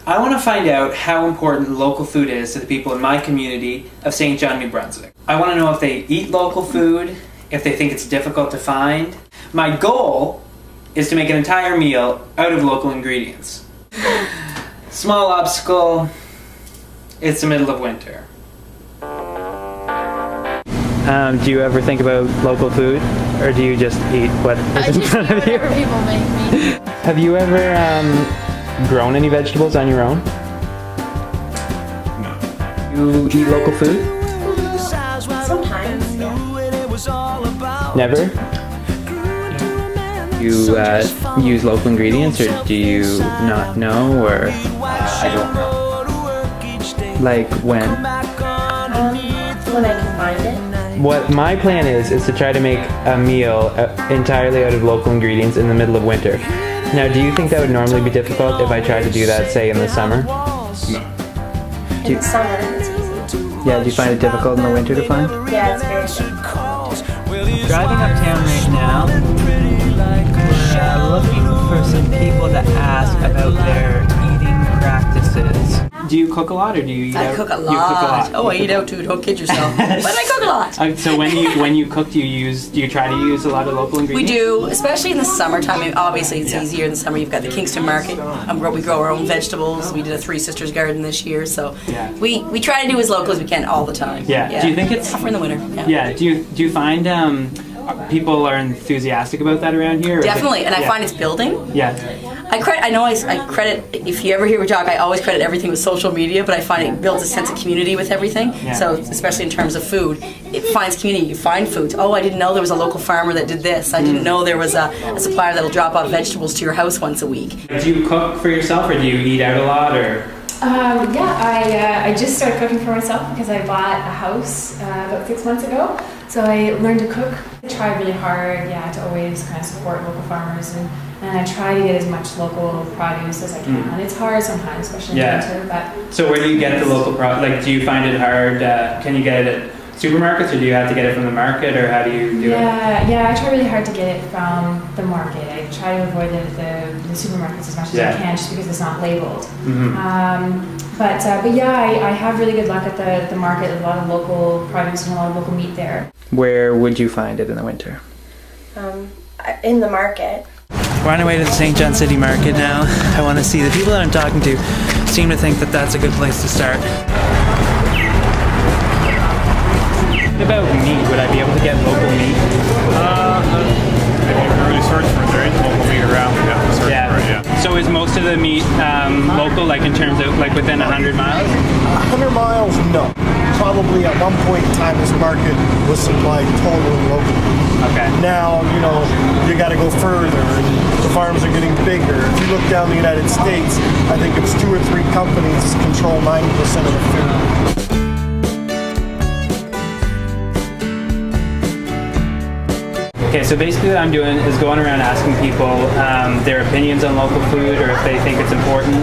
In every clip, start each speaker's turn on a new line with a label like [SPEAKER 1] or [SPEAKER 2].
[SPEAKER 1] I want to find out how important local food is to the people in my community of St. John, New Brunswick. I want to know if they eat local food, if they think it's difficult to find. My goal is to make an entire meal out of local ingredients. Small obstacle, it's the middle of winter. Do you ever think about local food, or do you just eat what is in front of you?
[SPEAKER 2] Whatever people make me.
[SPEAKER 1] Have you ever grown any vegetables on your own? No. You eat local food?
[SPEAKER 2] Sometimes, yeah.
[SPEAKER 1] Never? You use local ingredients, or do you not know, or?
[SPEAKER 3] I don't know.
[SPEAKER 1] Like when?
[SPEAKER 2] When I can find it.
[SPEAKER 1] What my plan is to try to make a meal entirely out of local ingredients in the middle of winter. Now, do you think that would normally be difficult if I tried to do that, say, in the summer?
[SPEAKER 3] No.
[SPEAKER 2] In the summer, it's easy.
[SPEAKER 1] Yeah, do you find it difficult in the winter to find?
[SPEAKER 2] Yeah, it's very difficult.
[SPEAKER 1] Driving uptown right now, we're looking for some people to ask about their eating practices. Do you cook a lot, or do you eat out?
[SPEAKER 4] I cook a lot.
[SPEAKER 1] You cook a lot.
[SPEAKER 4] Oh, I eat out too. Don't kid yourself. But I cook a lot.
[SPEAKER 1] So when you cook, do you try to use a lot of local
[SPEAKER 4] We
[SPEAKER 1] ingredients?
[SPEAKER 4] do, especially in the summertime. I mean, obviously, it's
[SPEAKER 1] Yeah.
[SPEAKER 4] easier in the summer. You've got the Kingston Market. We grow our own vegetables. We did a Three Sisters garden this year, so
[SPEAKER 1] Yeah.
[SPEAKER 4] we try to do as local as we can all the time.
[SPEAKER 1] Yeah. Do you think it's
[SPEAKER 4] tougher in the winter?
[SPEAKER 1] Yeah. Do you find people are enthusiastic about that around here? Or
[SPEAKER 4] Definitely, and I
[SPEAKER 1] yeah.
[SPEAKER 4] find it's building.
[SPEAKER 1] Yeah.
[SPEAKER 4] I credit, if you ever hear me talk, I always credit everything with social media, but I find it builds a sense of community with everything.
[SPEAKER 1] Yeah.
[SPEAKER 4] So, especially in terms of food, it finds community. You find foods. Oh, I didn't know there was a local farmer that did this. I didn't know there was a supplier that'll drop off vegetables to your house once a week.
[SPEAKER 1] Do you cook for yourself, or do you eat out a lot, or?
[SPEAKER 5] Yeah, I just started cooking for myself because I bought a house about 6 months ago. So I learned to cook. I try really hard, to always kind of support local farmers, and I try to get as much local produce as I can. It's hard sometimes, especially in winter. But
[SPEAKER 1] So where do you get the local product? Like, do you find it hard? Can you get it at supermarkets, or do you have to get it from the market, or how do you do it?
[SPEAKER 5] Yeah, I try really hard to get it from the market. I try to avoid the supermarkets as much as I can, just because it's not labeled. But yeah, I have really good luck at the market. A lot of local produce and a lot of local meat there.
[SPEAKER 1] Where would you find it in the winter?
[SPEAKER 2] In the market.
[SPEAKER 1] We're on our way to the St. John City Market now. I want to see the people that I'm talking to seem to think that that's a good place to start. What about meat? Would I be able to get local meat?
[SPEAKER 3] If you really search for it, there is local meat around. You have to search for it, yeah.
[SPEAKER 1] So is most of the meat local, like in terms of like within 100 miles?
[SPEAKER 6] 100 miles, no. Probably at one point in time this market was supplied totally locally.
[SPEAKER 1] Okay.
[SPEAKER 6] Now, you got to go further, and the farms are getting bigger. If you look down the United States, I think it's 2 or 3 companies control 90% of the food.
[SPEAKER 1] Okay, so basically what I'm doing is going around asking people their opinions on local food, or if they think it's important,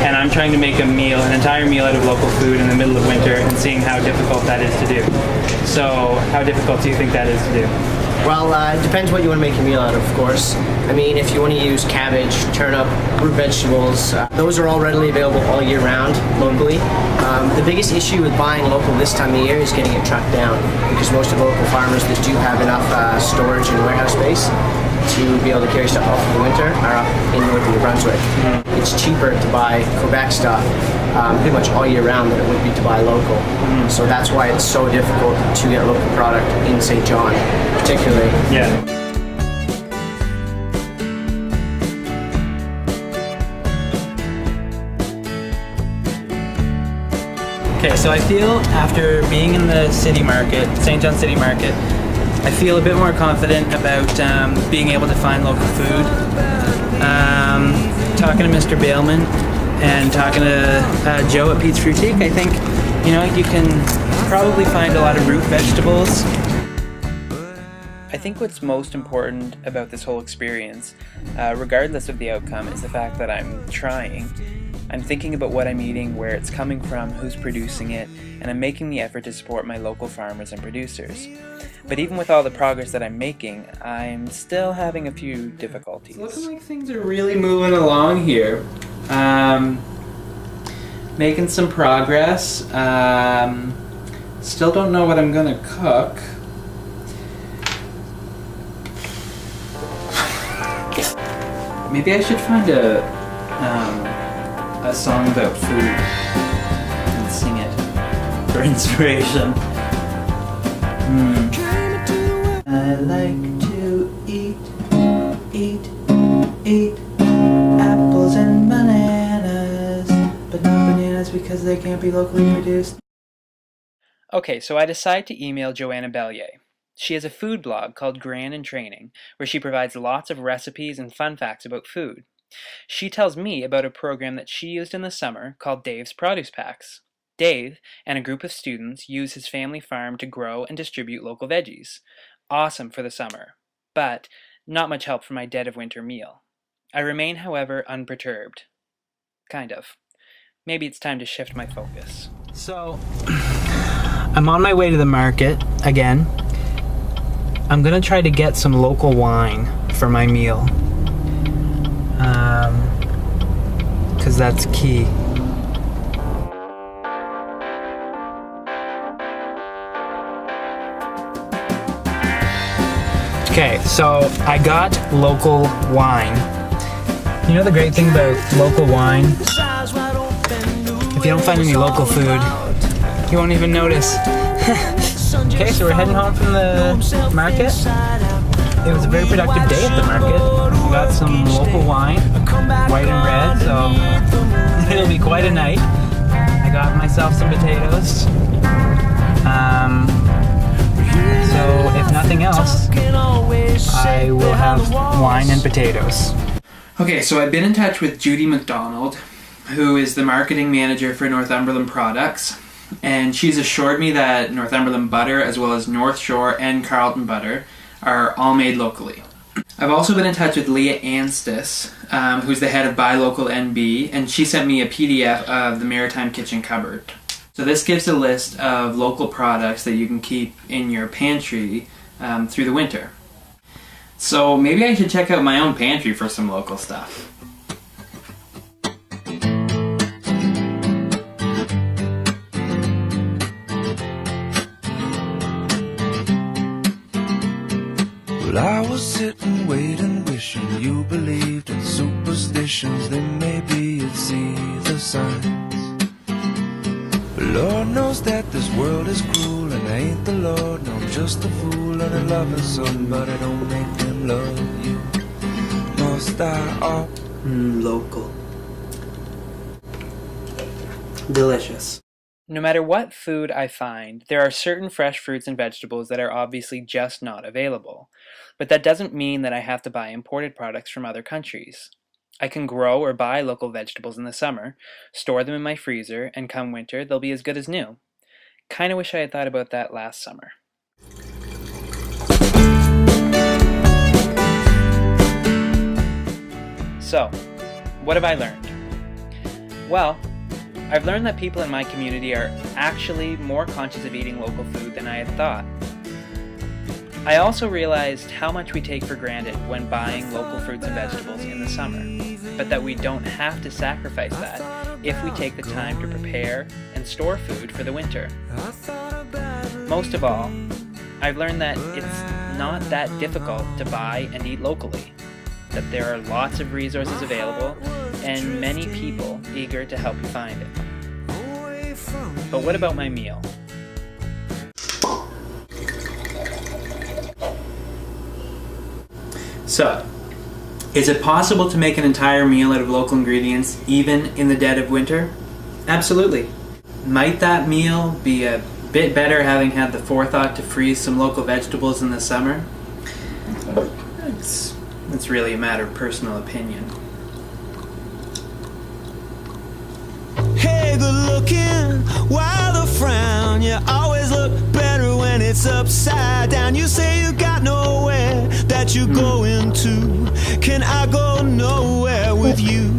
[SPEAKER 1] and I'm trying to make an entire meal out of local food in the middle of winter, and seeing how difficult that is to do. So how difficult do you think that is to do?
[SPEAKER 7] Well, it depends what you want to make your meal out of course. I mean, if you want to use cabbage, turnip, root vegetables, those are all readily available all year round locally. The biggest issue with buying local this time of year is getting it trucked down, because most of the local farmers that do have enough storage and warehouse space to be able to carry stuff off for the winter are up in northern New Brunswick. It's cheaper to buy Quebec stuff pretty much all year round than it would be to buy local. So that's why it's so difficult to get local product in St. John, particularly.
[SPEAKER 1] Yeah. Okay, so I feel after being in the city market, St. John City Market, I feel a bit more confident about being able to find local food. Talking to Mr. Bailman and talking to Joe at Pete's Fruitique, I think, you can probably find a lot of root vegetables. I think what's most important about this whole experience, regardless of the outcome, is the fact that I'm trying. I'm thinking about what I'm eating, where it's coming from, who's producing it, and I'm making the effort to support my local farmers and producers. But even with all the progress that I'm making, I'm still having a few difficulties. It's looking like things are really moving along here. Making some progress. Still don't know what I'm gonna cook. Maybe I should find a song about food and sing it for inspiration. I like to eat apples and bananas, but not bananas because they can't be locally produced. Okay, so I decide to email Joanna Bellier. She has a food blog called Gran in Training, where she provides lots of recipes and fun facts about food. She tells me about a program that she used in the summer called Dave's Produce Packs. Dave and a group of students use his family farm to grow and distribute local veggies. Awesome for the summer, but not much help for my dead of winter meal. I remain, however, unperturbed. Kind of. Maybe it's time to shift my focus. So, I'm on my way to the market again. I'm gonna try to get some local wine for my meal. 'Cause that's key. Okay, so I got local wine. You know the great thing about local wine? If you don't find any local food, you won't even notice. Okay, so we're heading home from the market. It was a very productive day at the market. We got some local wine, white and red, so it'll be quite a night. I got myself some potatoes. So if nothing else, I will have wine and potatoes. Okay, so I've been in touch with Judy McDonald, who is the marketing manager for Northumberland Products, and she's assured me that Northumberland butter, as well as North Shore and Carlton butter, are all made locally. I've also been in touch with Leah Anstis, who's the head of Buy Local NB, and she sent me a PDF of the Maritime Kitchen Cupboard. So this gives a list of local products that you can keep in your pantry through the winter. So maybe I should check out my own pantry for some local stuff.
[SPEAKER 8] Well, I was sitting, waiting, wishing you believed in superstitions. Then maybe you'd see the signs. Lord knows that this world is cruel, and I ain't the Lord, no, I'm just a fool, and I love somebody, don't make them love you. Must I all
[SPEAKER 1] local. Delicious. No matter what food I find, there are certain fresh fruits and vegetables that are obviously just not available. But that doesn't mean that I have to buy imported products from other countries. I can grow or buy local vegetables in the summer, store them in my freezer, and come winter, they'll be as good as new. Kinda wish I had thought about that last summer. So, what have I learned? Well, I've learned that people in my community are actually more conscious of eating local food than I had thought. I also realized how much we take for granted when buying local fruits and vegetables in the summer, but that we don't have to sacrifice that if we take the time to prepare and store food for the winter. Most of all, I've learned that it's not that difficult to buy and eat locally, that there are lots of resources available and many people eager to help you find it. But what about my meal? So, is it possible to make an entire meal out of local ingredients even in the dead of winter? Absolutely. Might that meal be a bit better having had the forethought to freeze some local vegetables in the summer? It's really a matter of personal opinion.
[SPEAKER 8] Hey, good looking, why the frown? You always look better when it's upside down. You say you got nowhere that you're going to. Can I go nowhere with you?